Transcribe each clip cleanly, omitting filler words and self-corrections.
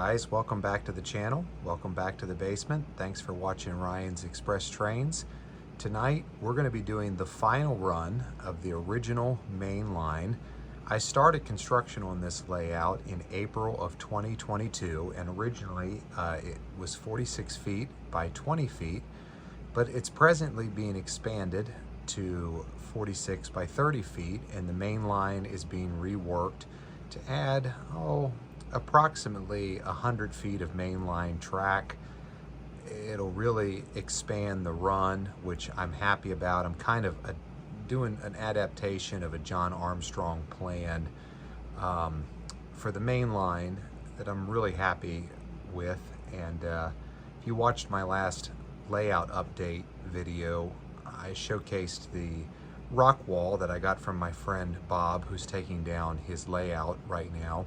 guys, welcome back to the channel. Welcome back to the basement. Thanks for watching Ryan's Express Trains. Tonight we're going to be doing the final run of the original main line. I started construction on this layout in April of 2022, and originally it was 46 feet by 20 feet, but it's presently being expanded to 46 by 30 feet, and the main line is being reworked to add, approximately 100 feet of mainline track. It'll really expand the run, which I'm happy about. I'm kind of doing an adaptation of a John Armstrong plan for the main line that I'm really happy with. And if you watched my last layout update video, I showcased the rock wall that I got from my friend Bob, who's taking down his layout right now.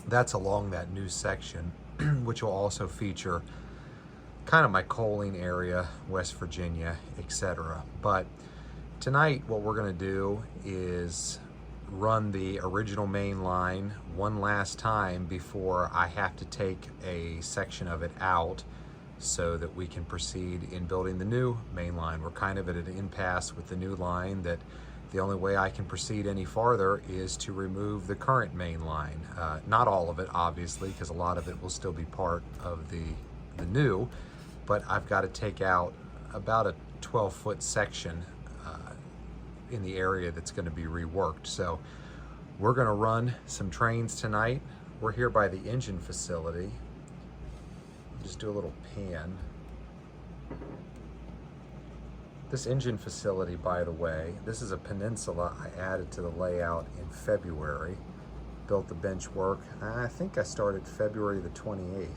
That's along that new section, which will also feature kind of my coaling area, West Virginia, etc. But tonight what we're going to do is run the original main line one last time before I have to take a section of it out so that we can proceed in building the new main line. We're kind of at an impasse with the new line that the only way I can proceed any farther is to remove the current main line. Not all of it, obviously, because a lot of it will still be part of the new, but I've got to take out about a 12-foot section in the area that's going to be reworked. So we're going to run some trains tonight. We're here by the engine facility. Just do a little pan. This engine facility, by the way, this is a peninsula I added to the layout in February. Built the bench work. I think I started February the 28th.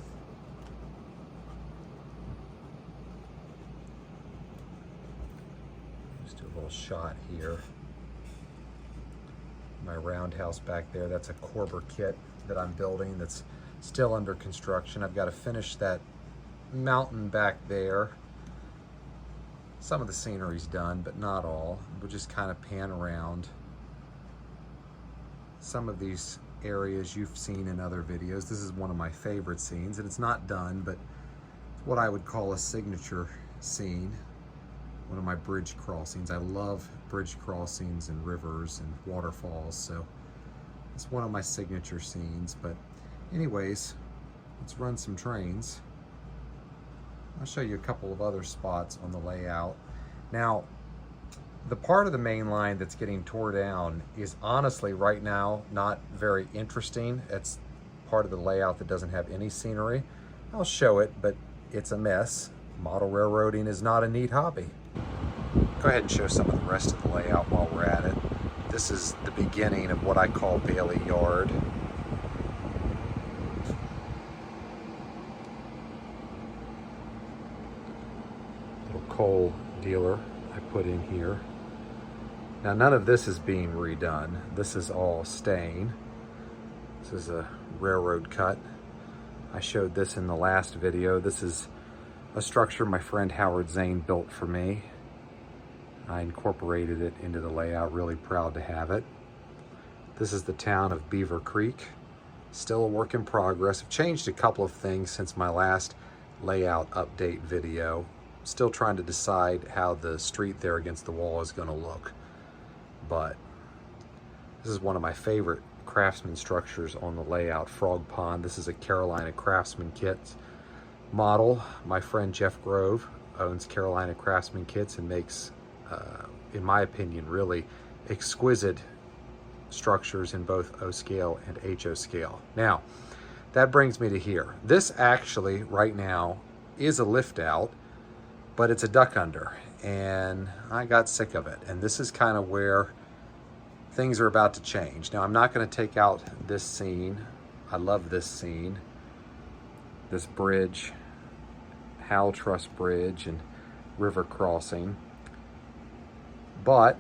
Just do a little shot here. My roundhouse back there, that's a Corber kit that I'm building that's still under construction. I've got to finish that mountain back there. Some of the scenery's done, but not all. We'll just kind of pan around. Some of these areas you've seen in other videos. This is one of my favorite scenes, and it's not done, but it's what I would call a signature scene. One of my bridge crossings. I love bridge crossings and rivers and waterfalls, so it's one of my signature scenes. But anyways, let's run some trains. I'll show you a couple of other spots on the layout. Now, the part of the main line that's getting tore down is honestly right now not very interesting. It's part of the layout that doesn't have any scenery. I'll show it, but it's a mess. Model railroading is not a neat hobby. Go ahead and show some of the rest of the layout while we're at it. This is the beginning of what I call Bailey Yard. Coal dealer I put in here. Now none of this is being redone. This is all staying. This is a railroad cut. I showed this in the last video. This is a structure my friend Howard Zane built for me. I incorporated it into the layout, really proud to have it. This is the town of Beaver Creek. Still a work in progress. I've changed a couple of things since my last layout update video. Still trying to decide how the street there against the wall is going to look. But this is one of my favorite craftsman structures on the layout, Frog Pond. This is a Carolina Craftsman Kits model. My friend Jeff Grove owns Carolina Craftsman Kits and makes, in my opinion, really exquisite structures in both O scale and HO scale. Now, that brings me to here. This actually, right now, is a lift out, but it's a duck under, and I got sick of it. And this is kind of where things are about to change. Now, I'm not going to take out this scene. I love this scene, this bridge, Howell Truss Bridge and river crossing. But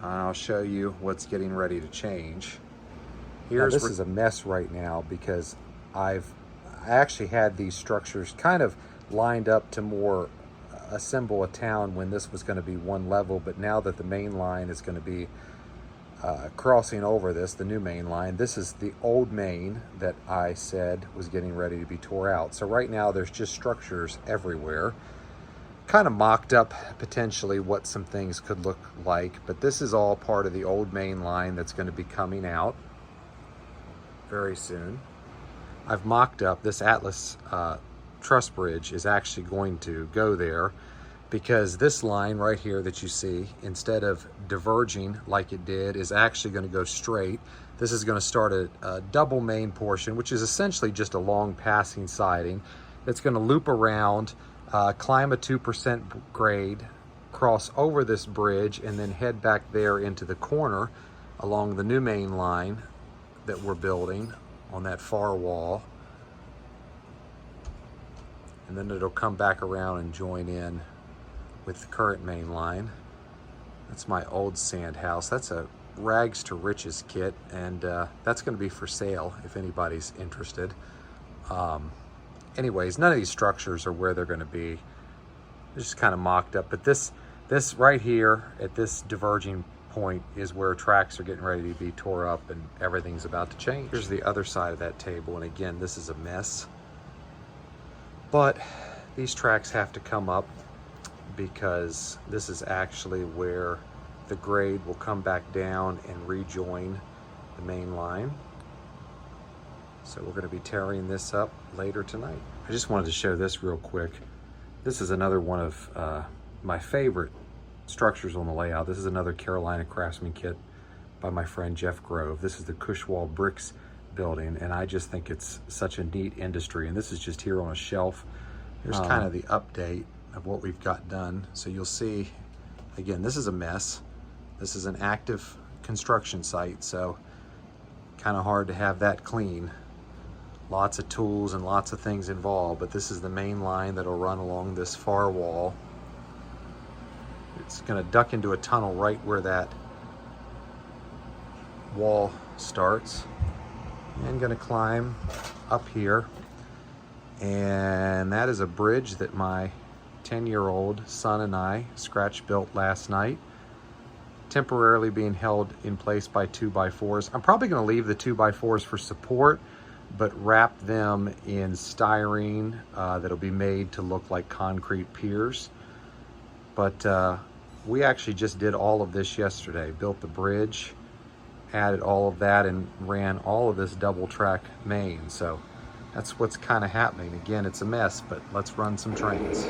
I'll show you what's getting ready to change. This is a mess right now because I actually had these structures kind of lined up to more assemble a town when this was going to be one level, but now that the main line is going to be crossing over this, the new main line. This is the old main that I said was getting ready to be tore out. So right now there's just structures everywhere. Kind of mocked up potentially what some things could look like, but this is all part of the old main line that's going to be coming out very soon. I've mocked up this Atlas truss bridge is actually going to go there, because this line right here that you see, instead of diverging like it did, is actually going to go straight. This is going to start a double main portion, which is essentially just a long passing siding. It's going to loop around, climb a 2% grade, cross over this bridge, and then head back there into the corner along the new main line that we're building on that far wall. And then it'll come back around and join in with the current main line. That's my old sand house. That's a rags to riches kit, and that's going to be for sale if anybody's interested. Anyways, none of these structures are where they're going to be. They're just kind of mocked up, but this right here at this diverging point is where tracks are getting ready to be tore up and everything's about to change. Here's the other side of that table, and again, this is a mess, but these tracks have to come up because this is actually where the grade will come back down and rejoin the main line. So we're going to be tearing this up later tonight. I just wanted to show this real quick. This is another one of my favorite structures on the layout. This is another Carolina Craftsman kit by my friend Jeff Grove. This is the Cushwall Bricks building, and I just think it's such a neat industry. And this is just here on a shelf. Here's kind of the update of what we've got done. So you'll see, again, this is a mess. This is an active construction site, so kind of hard to have that clean. Lots of tools and lots of things involved, but this is the main line that'll run along this far wall. It's going to duck into a tunnel right where that wall starts, and going to climb up here. And that is a bridge that my 10-year-old son and I scratch built last night, temporarily being held in place by 2x4s. I'm probably going to leave the 2x4s for support, but wrap them in styrene that'll be made to look like concrete piers. But we actually just did all of this yesterday, built the bridge, added all of that, and ran all of this double track main. So that's what's kind of happening. Again, it's a mess, but let's run some trains.